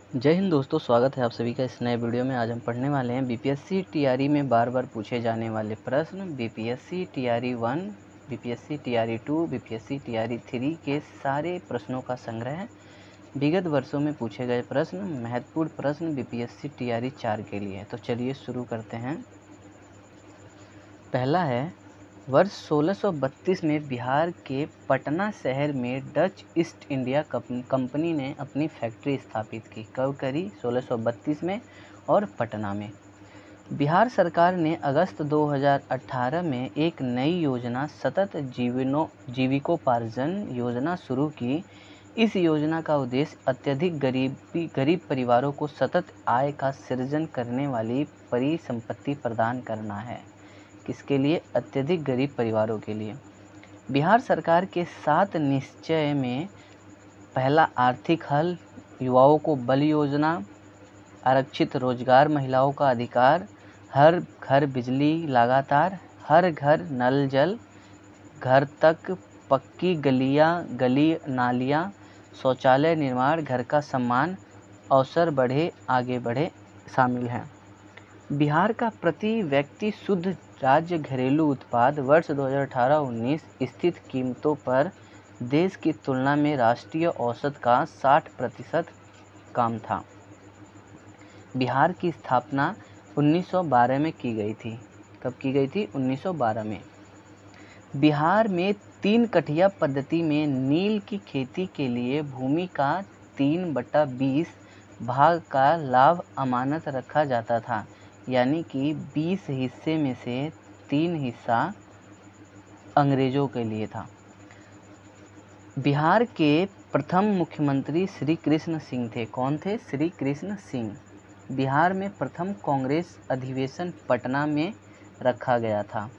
जय हिंद दोस्तों, स्वागत है आप सभी का इस नए वीडियो में। आज हम पढ़ने वाले हैं बीपीएससी टीआरई में बार बार पूछे जाने वाले प्रश्न। BPSC TRE 1, BPSC TRE 2, BPSC TRE 3 के सारे प्रश्नों का संग्रह। विगत वर्षों में पूछे गए प्रश्न, महत्वपूर्ण प्रश्न बीपीएससी टीआरई 4 के लिए। तो चलिए शुरू करते हैं। पहला है, वर्ष 1632 में बिहार के पटना शहर में डच ईस्ट इंडिया कंपनी ने अपनी फैक्ट्री स्थापित की। कब करी? 1632 में और पटना में। बिहार सरकार ने अगस्त 2018 में एक नई योजना सतत जीविकोपार्जन योजना शुरू की। इस योजना का उद्देश्य अत्यधिक गरीब परिवारों को सतत आय का सृजन करने वाली परिसंपत्ति प्रदान करना है। किसके लिए? अत्यधिक गरीब परिवारों के लिए। बिहार सरकार के 7 निश्चय में पहला आर्थिक हल, युवाओं को बल योजना, आरक्षित रोजगार, महिलाओं का अधिकार, हर घर बिजली लगातार, हर घर नल जल, घर तक पक्की गली नालियाँ, शौचालय निर्माण, घर का सम्मान, अवसर बढ़े आगे बढ़े शामिल हैं। बिहार का प्रति व्यक्ति शुद्ध राज्य घरेलू उत्पाद वर्ष 2018-19 स्थित कीमतों पर देश की तुलना में राष्ट्रीय औसत का 60% कम था। बिहार की स्थापना 1912 में की गई थी। कब की गई थी? 1912 में। बिहार में 3 कठिया पद्धति में नील की खेती के लिए भूमि का 3/20 भाग का लाभ अमानत रखा जाता था, यानी कि 20 हिस्से में से 3 हिस्सा अंग्रेजों के लिए था। बिहार के प्रथम मुख्यमंत्री श्री कृष्ण सिंह थे। कौन थे? श्री कृष्ण सिंह। बिहार में प्रथम कांग्रेस अधिवेशन पटना में रखा गया था।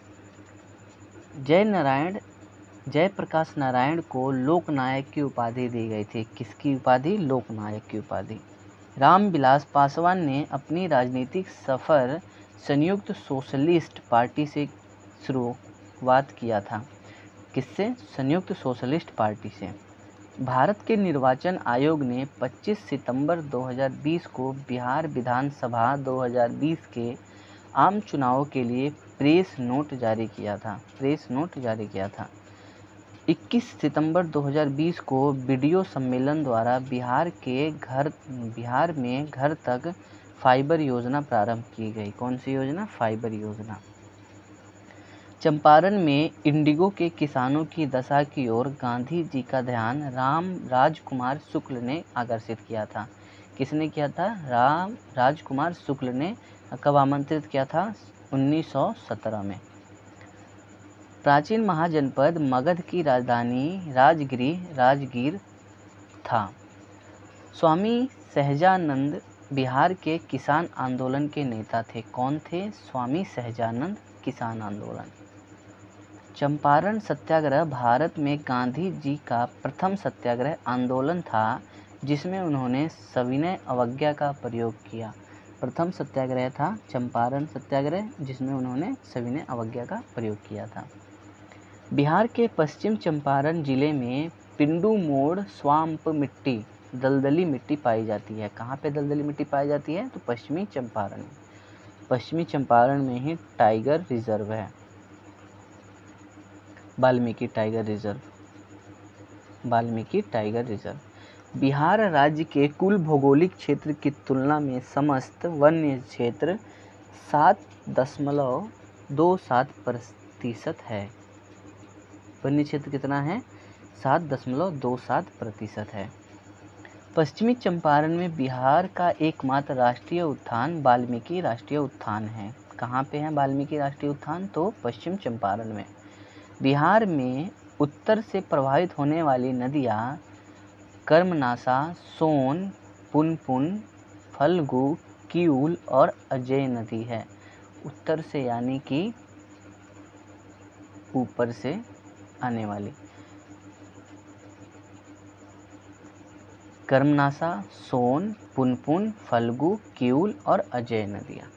जयप्रकाश नारायण को लोकनायक की उपाधि दी गई थी। किसकी उपाधि? लोकनायक की उपाधि। रामविलास पासवान ने अपनी राजनीतिक सफर संयुक्त सोशलिस्ट पार्टी से शुरुआत किया था। किससे? संयुक्त सोशलिस्ट पार्टी से। भारत के निर्वाचन आयोग ने 25 सितंबर 2020 को बिहार विधानसभा 2020 के आम चुनावों के लिए प्रेस नोट जारी किया था। 21 सितंबर 2020 को वीडियो सम्मेलन द्वारा बिहार में घर तक फाइबर योजना प्रारंभ की गई। कौन सी योजना? फाइबर योजना। चंपारण में इंडिगो के किसानों की दशा की ओर गांधी जी का ध्यान राजकुमार शुक्ल ने आकर्षित किया था। किसने किया था? राजकुमार शुक्ल ने। कब आमंत्रित किया था? 1917 में। प्राचीन महाजनपद मगध की राजधानी राजगीर था। स्वामी सहजानंद बिहार के किसान आंदोलन के नेता थे। कौन थे? स्वामी सहजानंद। किसान आंदोलन। चंपारण सत्याग्रह भारत में गांधी जी का प्रथम सत्याग्रह आंदोलन था, जिसमें उन्होंने सविनय अवज्ञा का प्रयोग किया। प्रथम सत्याग्रह था चंपारण सत्याग्रह, जिसमें उन्होंने सविनय अवज्ञा का प्रयोग किया था। बिहार के पश्चिम चंपारण जिले में पिंडू मोड़ स्वाम्प मिट्टी, दलदली मिट्टी पाई जाती है। कहाँ पे दलदली मिट्टी पाई जाती है? तो पश्चिमी चंपारण। पश्चिमी चंपारण में ही टाइगर रिजर्व है, वाल्मीकि टाइगर रिजर्व। बिहार राज्य के कुल भौगोलिक क्षेत्र की तुलना में समस्त वन्य क्षेत्र 7.27% है। वन्य क्षेत्र कितना है? 7.27% है। पश्चिमी चंपारण में बिहार का एकमात्र राष्ट्रीय उद्यान वाल्मीकि राष्ट्रीय उद्यान है। कहाँ पे है वाल्मीकि राष्ट्रीय उद्यान? तो पश्चिम चंपारण में। बिहार में उत्तर से प्रवाहित होने वाली नदियाँ कर्मनाशा, सोन, पुनपुन, फल्गु, किऊल और अजय नदी है। उत्तर से यानी कि ऊपर से आने वाली। कर्मनाशा, सोन, पुनपुन, फल्गु, किऊल और अजय नदियाँ।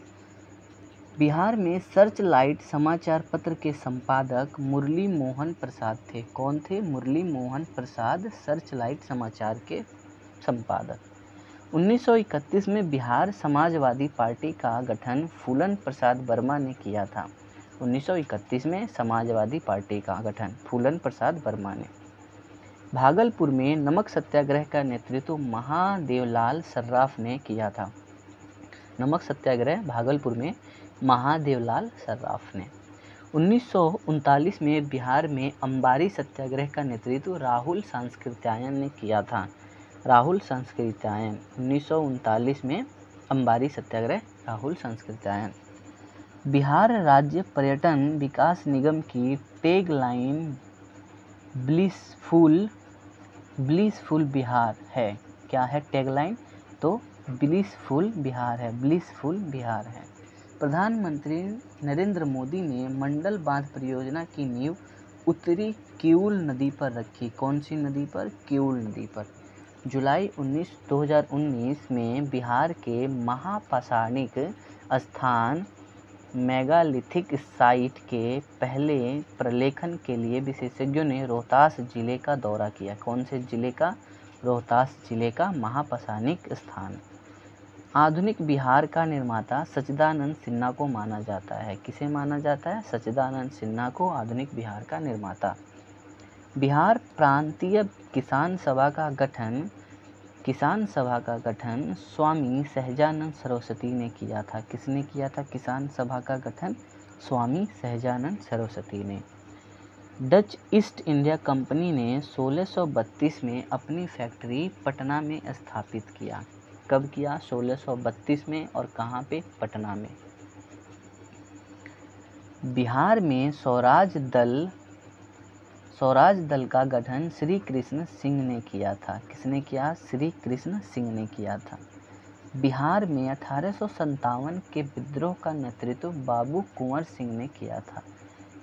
बिहार में सर्च लाइट समाचार पत्र के संपादक मुरली मोहन प्रसाद थे। कौन थे? मुरली मोहन प्रसाद सर्च लाइट समाचार के संपादक। 1931 में बिहार समाजवादी पार्टी का गठन फूलन प्रसाद वर्मा ने किया था। 1931 में समाजवादी पार्टी का गठन फूलन प्रसाद वर्मा ने। भागलपुर में नमक सत्याग्रह का नेतृत्व महादेवलाल सर्राफ ने किया था। नमक सत्याग्रह भागलपुर में महादेवलाल सर्राफ ने। 1939 में बिहार में अंबारी सत्याग्रह का नेतृत्व राहुल सांकृत्यायन ने किया था। राहुल सांकृत्यायन 1939 में अंबारी सत्याग्रह राहुल सांकृत्यायन। बिहार राज्य पर्यटन विकास निगम की टैग लाइन ब्लिसफुल बिहार है। क्या है टैग लाइन? तो ब्लिसफुल बिहार है, ब्लिसफुल बिहार है। प्रधानमंत्री नरेंद्र मोदी ने मंडल बांध परियोजना की नींव उत्तरी किऊल नदी पर रखी। कौन सी नदी पर? किऊल नदी पर। जुलाई 2019 में बिहार के महापाषाणिक स्थान मेगालिथिक साइट के पहले प्रलेखन के लिए विशेषज्ञों ने रोहतास जिले का दौरा किया। कौन से जिले का? रोहतास जिले का महापाषाणिक स्थान। आधुनिक बिहार का निर्माता सच्चिदानंद सिन्हा को माना जाता है। किसे माना जाता है? सच्चिदानंद सिन्हा को आधुनिक बिहार का निर्माता। बिहार प्रांतीय किसान सभा का गठन स्वामी सहजानंद सरस्वती ने किया था। किसने किया था किसान सभा का गठन? स्वामी सहजानंद सरस्वती ने। डच ईस्ट इंडिया कंपनी ने 1632 में अपनी फैक्ट्री पटना में स्थापित किया। कब किया? 1632 में। और कहाँ पे? पटना में। बिहार में स्वराज दल का गठन श्री कृष्ण सिंह ने किया था। किसने किया? श्री कृष्ण सिंह ने किया था। बिहार में 1857 के विद्रोह का नेतृत्व बाबू कुंवर सिंह ने किया था।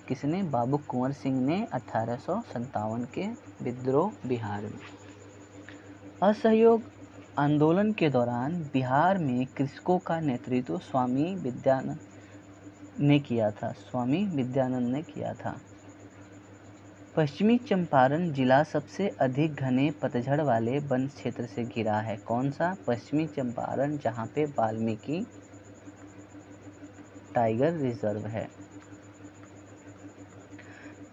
किसने? बाबू कुंवर सिंह ने 1857 के विद्रोह बिहार में। असहयोग आंदोलन के दौरान बिहार में कृषकों का नेतृत्व स्वामी विद्यानंद ने किया था। पश्चिमी चंपारण जिला सबसे अधिक घने पतझड़ वाले वन क्षेत्र से घिरा है। कौन सा? पश्चिमी चंपारण, जहाँ पे वाल्मीकि टाइगर रिजर्व है।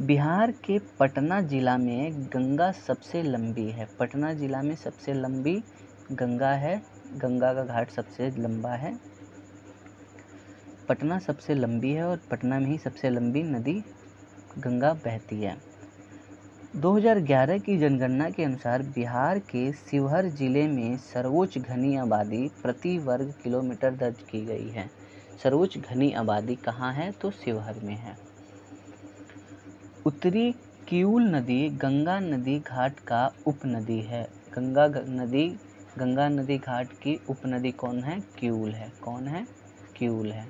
बिहार के पटना जिला में गंगा सबसे लंबी है। पटना जिला में सबसे लंबी गंगा है। गंगा का घाट सबसे लंबा है। पटना सबसे लंबी है और पटना में ही सबसे लंबी नदी गंगा बहती है। 2011 की जनगणना के अनुसार बिहार के शिवहर जिले में सर्वोच्च घनी आबादी प्रति वर्ग किलोमीटर दर्ज की गई है। सर्वोच्च घनी आबादी कहाँ है? तो शिवहर में है। उत्तरी किऊल नदी गंगा नदी घाट का उपनदी है। गंगा नदी घाट की उपनदी कौन है? किऊल है। कौन है? किऊल है।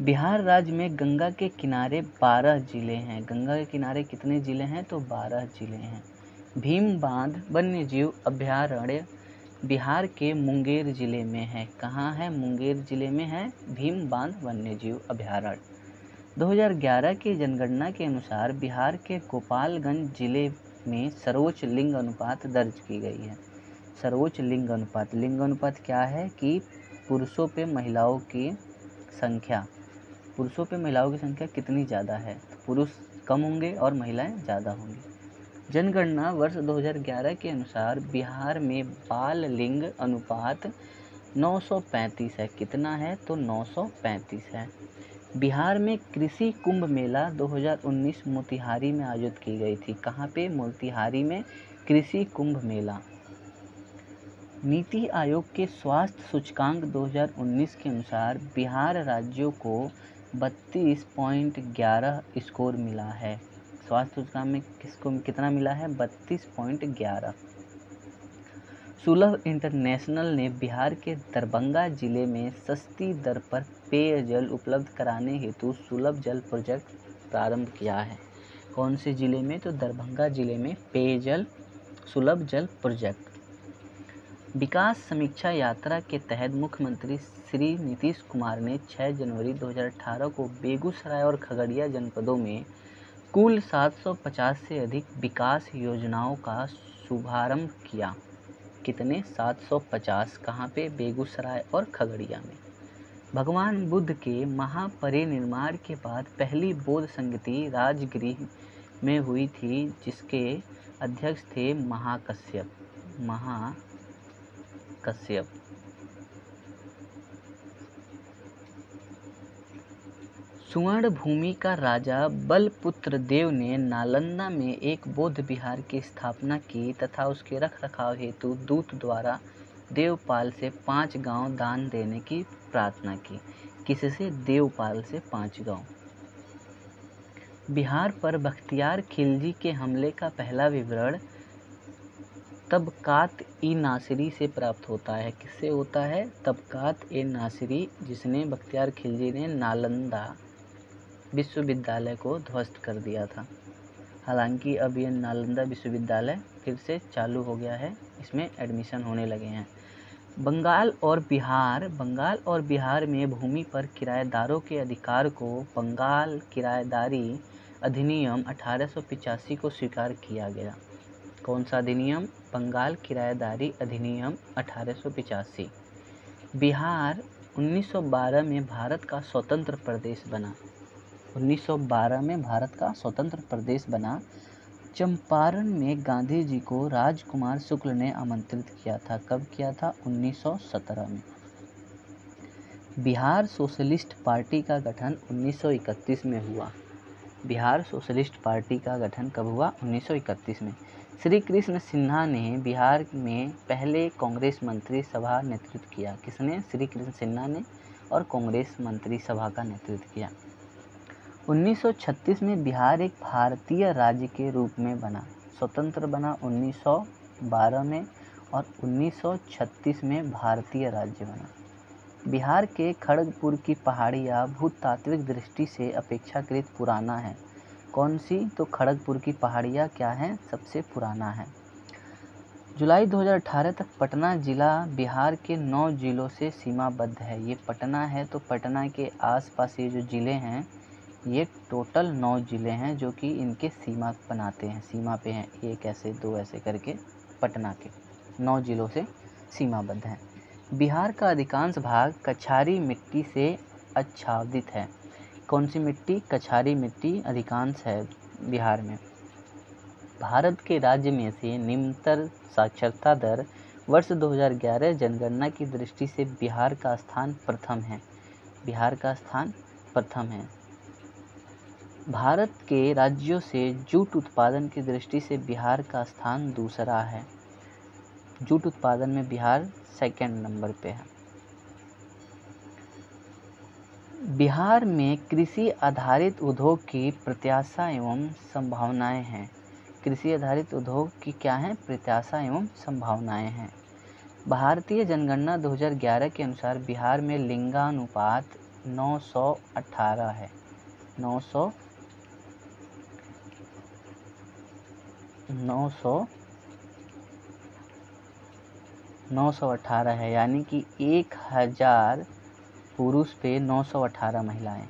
बिहार राज्य में गंगा के किनारे 12 जिले हैं। गंगा के किनारे कितने जिले हैं? तो 12 जिले हैं। भीम बांध वन्यजीव अभयारण्य बिहार के मुंगेर जिले में है। कहाँ है? मुंगेर जिले में है भीम बांध वन्यजीव अभयारण्य। 2011 की जनगणना के अनुसार बिहार के गोपालगंज जिले में सर्वोच्च लिंग अनुपात दर्ज की गई है। सर्वोच्च लिंग अनुपात क्या है? कि पुरुषों पे महिलाओं की संख्या कितनी ज़्यादा है? तो पुरुष कम होंगे और महिलाएं ज़्यादा होंगी। जनगणना वर्ष 2011 के अनुसार बिहार में बाल लिंग अनुपात 935 है। कितना है? तो 935 है। बिहार में कृषि कुंभ मेला 2019 मोतिहारी में आयोजित की गई थी। कहाँ पे? मोतिहारी में कृषि कुंभ मेला। नीति आयोग के स्वास्थ्य सूचकांक 2019 के अनुसार बिहार राज्यों को 32.11 स्कोर मिला है। स्वास्थ्य सूचकांक में किसको कितना मिला है? 32.11। सुलभ इंटरनेशनल ने बिहार के दरभंगा जिले में सस्ती दर पर पेयजल उपलब्ध कराने हेतु सुलभ जल प्रोजेक्ट प्रारंभ किया है। कौन से जिले में? तो दरभंगा जिले में सुलभ जल प्रोजेक्ट। विकास समीक्षा यात्रा के तहत मुख्यमंत्री श्री नीतीश कुमार ने 6 जनवरी 2018 को बेगूसराय और खगड़िया जनपदों में कुल 750 से अधिक विकास योजनाओं का शुभारंभ किया। कितने? 750। कहाँ पे? बेगूसराय और खगड़िया में। भगवान बुद्ध के महापरिनिर्वाण के बाद पहली बौद्ध संगति राजगृह में हुई थी, जिसके अध्यक्ष थे महाकश्यप। सुवर्ण भूमि का राजा बलपुत्र देव ने नालंदा में एक बौद्ध विहार की स्थापना की तथा उसके रखरखाव हेतु दूत द्वारा देवपाल से 5 गांव दान देने की प्रार्थना की। किससे? देवपाल से 5 गांव। बिहार पर बख्तियार खिलजी के हमले का पहला विवरण तबकात-ई-नासिरी से प्राप्त होता है। किससे होता है? तबकात-ए-नासिरी, जिसने बख्तियार खिलजी ने नालंदा विश्वविद्यालय को ध्वस्त कर दिया था। हालांकि अब ये नालंदा विश्वविद्यालय फिर से चालू हो गया है, इसमें एडमिशन होने लगे हैं। बंगाल और बिहार में भूमि पर किराएदारों के अधिकार को बंगाल किराएदारी अधिनियम 1885 को स्वीकार किया गया। कौन सा अधिनियम? बंगाल किराएदारी अधिनियम 1885। बिहार 1912 में भारत का स्वतंत्र प्रदेश बना। 1912 में भारत का स्वतंत्र प्रदेश बना। चंपारण में गांधी जी को राजकुमार शुक्ल ने आमंत्रित किया था। कब किया था? 1917 में। बिहार सोशलिस्ट पार्टी का गठन 1931 में हुआ। बिहार सोशलिस्ट पार्टी का गठन कब हुआ? 1931 में। श्री कृष्ण सिन्हा ने बिहार में पहले कांग्रेस मंत्री सभा नेतृत्व किया। किसने? श्री कृष्ण सिन्हा ने, और कांग्रेस मंत्री सभा का नेतृत्व किया। 1936 में बिहार एक भारतीय राज्य के रूप में बना। स्वतंत्र बना 1912 में और 1936 में भारतीय राज्य बना। बिहार के खड़गपुर की पहाड़ियाँ भूतात्विक दृष्टि से अपेक्षाकृत पुराना है। कौन सी? तो खड़गपुर की पहाड़ियाँ क्या है? सबसे पुराना है। जुलाई 2018 तक पटना जिला बिहार के 9 जिलों से सीमाबद्ध है। ये पटना है, तो पटना के आसपास ये जो ज़िले हैं, ये टोटल 9 ज़िले हैं जो कि इनके सीमा बनाते हैं, सीमा पे हैं। 1 ऐसे 2 ऐसे करके पटना के 9 ज़िलों से सीमाबद्ध हैं। बिहार का अधिकांश भाग कछारी मिट्टी से आच्छादित है। कौन सी मिट्टी? कछारी मिट्टी अधिकांश है बिहार में। भारत के राज्य में से निम्नतर साक्षरता दर वर्ष 2011 जनगणना की दृष्टि से बिहार का स्थान प्रथम है। बिहार का स्थान प्रथम है। भारत के राज्यों से जूट उत्पादन की दृष्टि से बिहार का स्थान दूसरा है। जूट उत्पादन में बिहार सेकंड नंबर पे है। बिहार में कृषि आधारित उद्योग की प्रत्याशा एवं संभावनाएं हैं। कृषि आधारित उद्योग की क्या है? प्रत्याशा एवं संभावनाएं हैं। भारतीय जनगणना 2011 के अनुसार बिहार में लिंगानुपात 918 है। 918 है, यानी कि 1000 पुरुष पे 918 महिलाएं।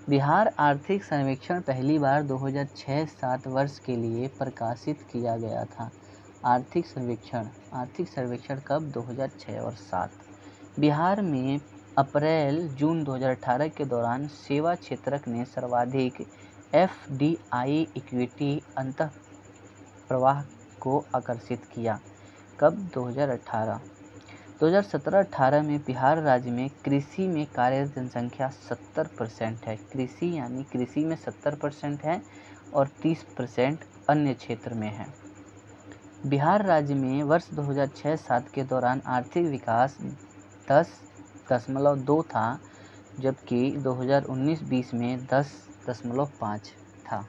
बिहार आर्थिक सर्वेक्षण पहली बार 2006-07 वर्ष के लिए प्रकाशित किया गया था। आर्थिक सर्वेक्षण कब? 2006 और 7। बिहार में अप्रैल-जून 2018 के दौरान सेवा क्षेत्रक ने सर्वाधिक FDI इक्विटी अंतःप्रवाह को आकर्षित किया। कब? 2018। 2017-18 में बिहार राज्य में कृषि में कार्यरत जनसंख्या 70% है। कृषि यानी कृषि में 70% है और 30% अन्य क्षेत्र में है। बिहार राज्य में वर्ष 2006-07 के दौरान आर्थिक विकास 10.2 था, जबकि 2019-20 में 10.5 था।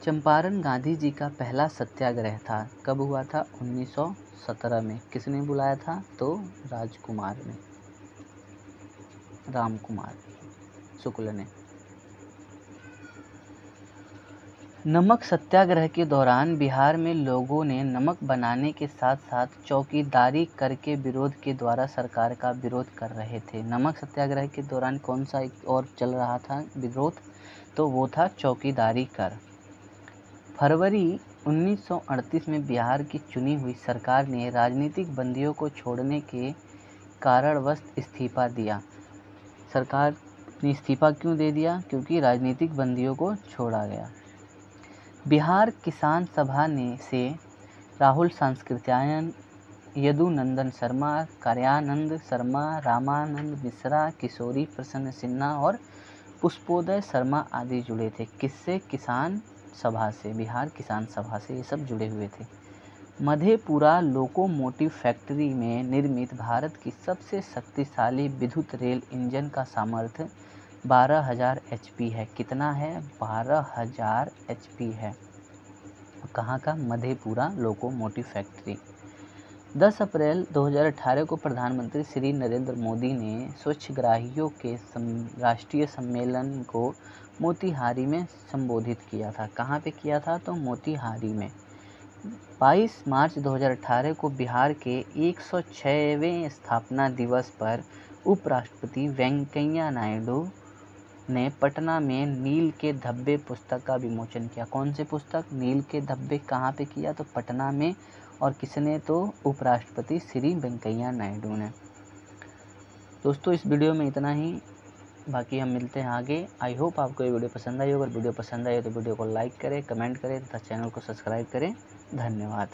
चंपारण गांधी जी का पहला सत्याग्रह था। कब हुआ था? 1917 में। किसने बुलाया था? तो राजकुमार ने, रामकुमार शुक्ल ने। नमक सत्याग्रह के दौरान बिहार में लोगों ने नमक बनाने के साथ साथ चौकीदारी कर के विरोध के द्वारा सरकार का विरोध कर रहे थे। नमक सत्याग्रह के दौरान कौन सा एक और चल रहा था विरोध? तो वो था चौकीदारी कर। फरवरी 1938 में बिहार की चुनी हुई सरकार ने राजनीतिक बंदियों को छोड़ने के कारणवश इस्तीफा दिया। सरकार ने इस्तीफा क्यों दे दिया? क्योंकि राजनीतिक बंदियों को छोड़ा गया। बिहार किसान सभा ने से राहुल सांकृत्यायन, यदुनंदन शर्मा, कार्यानंद शर्मा, रामानंद मिश्रा, किशोरी प्रसन्न सिन्हा और पुष्पोदय शर्मा आदि जुड़े थे। किससे? किसान सभा से, बिहार किसान सभा से ये सब जुड़े हुए थे। मधेपुरा लोकोमोटिव फैक्ट्री में निर्मित भारत की सबसे शक्तिशाली विद्युत रेल इंजन का सामर्थ्य 12,000 HP है। कितना है? 12,000 HP है। कहाँ का? Madhepura locomotive factory. 10 अप्रैल 2018 को प्रधानमंत्री श्री नरेंद्र मोदी ने स्वच्छग्राहियों के राष्ट्रीय सम्मेलन को मोतिहारी में संबोधित किया था। कहाँ पे किया था? तो मोतिहारी में। 22 मार्च 2018 को बिहार के 106वें स्थापना दिवस पर उपराष्ट्रपति वेंकैया नायडू ने पटना में नील के धब्बे पुस्तक का विमोचन किया। कौन सी पुस्तक? नील के धब्बे। कहाँ पे किया? तो पटना में। और किसने? तो उपराष्ट्रपति श्री वेंकैया नायडू ने। दोस्तों इस वीडियो में इतना ही, बाकी हम मिलते हैं आगे। आई होप आपको ये वीडियो पसंद आई। अगर वीडियो पसंद आई तो वीडियो को लाइक करें, कमेंट करें तथा चैनल को सब्सक्राइब करें। धन्यवाद।